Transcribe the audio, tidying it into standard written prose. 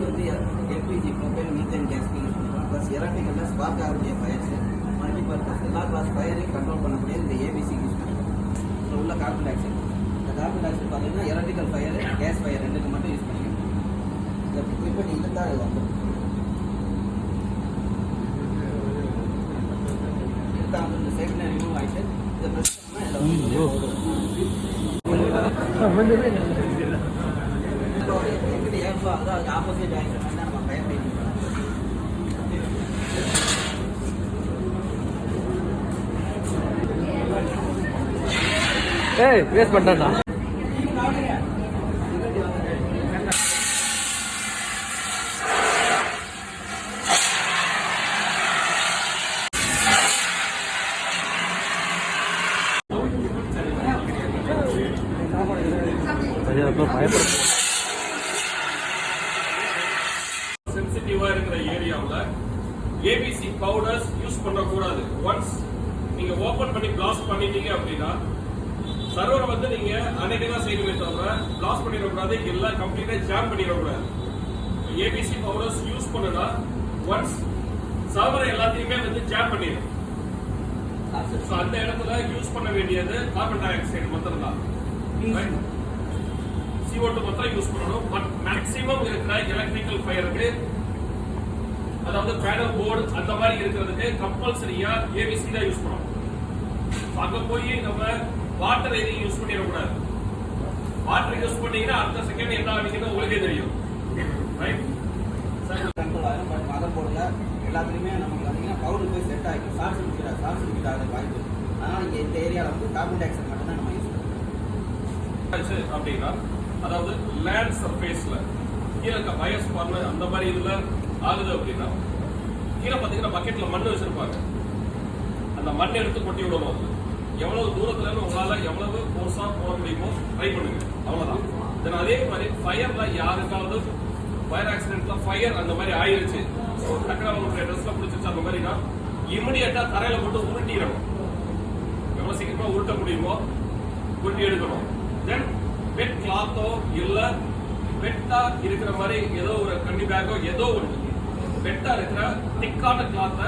வந்து LPG profile methane கேஸ்க்கு use பண்ணுறோம். Plus எலக்ட்ரிக்கலில் spark ஆகக்கூடிய ஃபயர்ஸு மல்டிபர்பஸ் எல்லா கிளாஸ் ஃபயரையும் கண்ட்ரோல் பண்ணக்கூடிய இந்த ஏபிசி யூஸ் பண்ணுறோம். ஸோ உள்ள கார்பன் டை ஆக்சைடு இந்த கார்பன் டை ஆக்சைடு பார்த்தீங்கன்னா எலக்ட்ரிக்கல் ஃபயர் கேஸ் ஃபயர் ரெண்டுக்கு மட்டும் யூஸ் பண்ணிக்கணும். இதை கிளிக் பண்ணி இழுத்தா அது வந்துடும். இழுத்தா வந்து இந்த சைடில் ரிமூவ் ஆகிட்டு இதை ப்ரெஸ் பண்ணால் அதாவது ஆப்போசிட் ஆக்சன் நம்ம ஃபயர் ஃபைட்டிங் வேஸ்ட் பண்ணிட்டா சென்சிட்டிவா இருக்கிற ஏரியாவுல ஏபிசி பவுடர்ஸ் யூஸ் பண்ணக்கூடாது. ஒன்ஸ் நீங்க ஓபன் பண்ணி பிளாஸ்ட் பண்ணிட்டீங்க அப்படின்னா சர்வரை வந்து நீங்க அன்னைக்கு தான் செய்யணுமே தவிர பிளாஸ்ட் பண்ணிடக்கூடாது, எல்லாம் கம்ப்ளீட்டா ஜாம் பண்ணிடக்கூடாது. ஏபிசி பவுடர்ஸ் யூஸ் பண்ணனா ஒன்ஸ் சர்வரை எல்லாத்தையுமே வந்து ஜாம் பண்ணிடும். அந்த இடத்துல யூஸ் பண்ண வேண்டியது கார்பன் டை ஆக்சைடு மட்டும் தான், CO2 மட்டும் யூஸ் பண்ணணும். பட் மேக்ஸிமம் இருக்கிற எலக்ட்ரிக்கல் ஃபயருக்கு, அதாவது பேனல் போர்டு அந்த மாதிரி இருக்கிறதுக்கு கம்பல்சரியா ஏபிசி தான் யூஸ் பண்ணணும். அங்க போய் நம்ம வாட்டர் எதையும் யூஸ் பண்ணிடக்கூடாது. வாட்டர் யூஸ் பண்ணீங்கன்னா அடுத்த செகண்ட் என்ன ஆகுதுன்னு உங்களுக்கே தெரியும். ரைட் கண்ட்ரோல் ஆகும். பட் மதர் போர்டில் எல்லாத்துலேயுமே நமக்கு பார்த்தீங்கன்னா பவுடர் போய் செட் ஆகிடும். ஷார்ட் சர்க்யூட் ஆகிற வாய்ப்பு. அதனால் இங்கே இந்த ஏரியாவில் வந்து கார்பன் டை ஆக்சைடு மட்டும் தான் நம்ம யூஸ் பண்ணுறோம். அப்படின்னா அதாவது லேண்ட் சர்ஃபேஸ்ல கீழே இருக்க பயஸ் ஃபார்ம் அந்த மாதிரி இதுல ஆகுது அப்படின்னா கீழே பாத்தீங்கன்னா பக்கெட்ல மண் வச்சிருப்பாங்க. அந்த மண் எடுத்து கொட்டி விடணும். எவ்வளவு தூரத்துல உங்களால எவ்வளவு ஃபோர்ஸா போட முடியுமோ ட்ரை பண்ணுங்க, அவ்வளவுதான். தென் அதே மாதிரி ஃபயர்ல யாருக்காவது ஃபயர் ஆக்சிடென்ட்ல ஃபயர் அந்த மாதிரி ஆயிருச்சு, டக்குனு அவங்களுடைய ட்ரெஸ்ல பிடிச்சிருச்சு அந்த மாதிரினா இமிடியேட்டா தரையில போட்டு உருட்டிடணும். எவ்வளவு சீக்கிரமா உருட்ட முடியுமோ உருட்டி எடுக்கணும். தென் வெட் கிளாத்தோ இல்ல வெட்டா இருக்கிற மாதிரி ஏதோ ஒரு கண்டி பேக்கோ ஏதோ ஒன்று வெட்டா இருக்கிற திக்கான கிளாத்தை